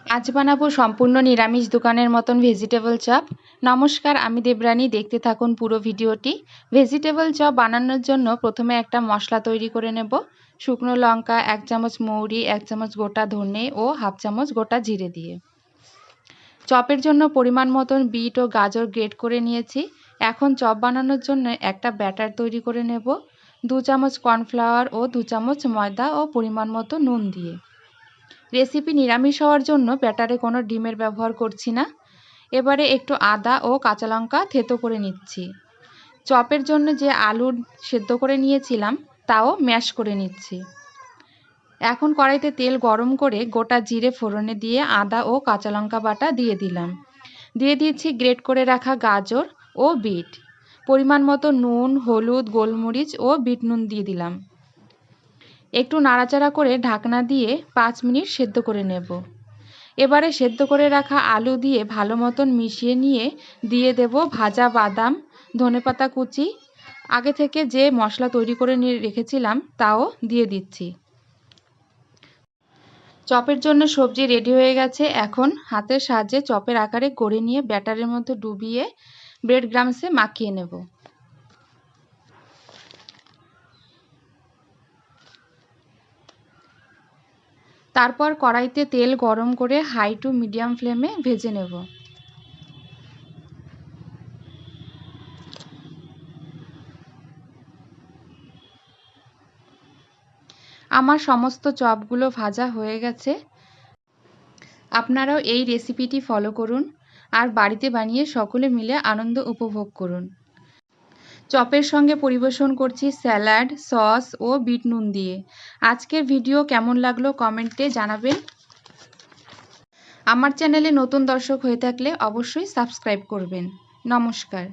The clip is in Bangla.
আজ বানাবো সম্পূর্ণ নিরামিষ দোকানের মতন ভেজিটেবল চপ। নমস্কার, আমি দেবরানী। দেখতে থাকুন পুরো ভিডিওটি। ভেজিটেবল চপ বানানোর জন্য প্রথমে একটা মশলা তৈরি করে নেব। শুকনো লঙ্কা, 1 চামচ মৌরি, 1 চামচ গোটা ধনে ও হাফ চামচ গোটা জিরে দিয়ে। চপের জন্য পরিমাণ মতন বিট ও গাজর গ্রেট করে নিয়েছি। এখন চপ বানানোর জন্য একটা ব্যাটার তৈরি করে নেব। 2 চামচ কর্নফ্লাওয়ার ও 2 চামচ ময়দা ও পরিমাণ মতো নুন দিয়ে। রেসিপি নিরামিষ হওয়ার জন্য ব্যাটারে কোনো ডিমের ব্যবহার করছি না। এবারে একটু আদা ও কাঁচা লঙ্কা থেতো করে নিচ্ছি। চপের জন্য যে আলু সেদ্ধ করে নিয়েছিলাম তাও ম্যাশ করে নিচ্ছি। এখন কড়াইতে তেল গরম করে গোটা জিরে ফোড়নে দিয়ে আদা ও কাঁচা লঙ্কা বাটা দিয়ে দিলাম। দিয়ে দিচ্ছি গ্রেট করে রাখা গাজর ও বিট। পরিমাণ মতো নুন, হলুদ, গোলমরিচ ও বিট নুন দিয়ে দিলাম। একটু নাড়াচাড়া করে ঢাকনা দিয়ে 5 মিনিট সেদ্ধ করে নেব। এবারে সেদ্ধ করে রাখা আলু দিয়ে ভালো মতন মিশিয়ে নিয়ে দিয়ে দেব ভাজা বাদাম, ধনেপাতা কুচি, আগে থেকে যে মশলা তৈরি করে নিয়ে রেখেছিলাম তাও দিয়ে দিচ্ছি। চপের জন্য সবজি রেডি হয়ে গেছে। এখন হাতের সাহায্যে চপের আকারে গড়ে নিয়ে ব্যাটারের মধ্যে ডুবিয়ে ব্রেড ক্রাম্বসে মাখিয়ে নেব। তারপর কড়াইতে তেল গরম করে হাই টু মিডিয়াম ফ্লেমে ভেজে নেব। আমার সমস্ত চপগুলো ভাজা হয়ে গেছে। আপনারাও এই রেসিপিটি ফলো করুন আর বাড়িতে বানিয়ে সকলে মিলে আনন্দ উপভোগ করুন। চপের সঙ্গে পরিবেশন করছি স্যালাড, সস ও বিট নুন দিয়ে। আজকের ভিডিও কেমন লাগলো কমেন্টে জানাবেন। আমার চ্যানেলে নতুন দর্শক হয়ে থাকলে অবশ্যই সাবস্ক্রাইব করবেন। নমস্কার।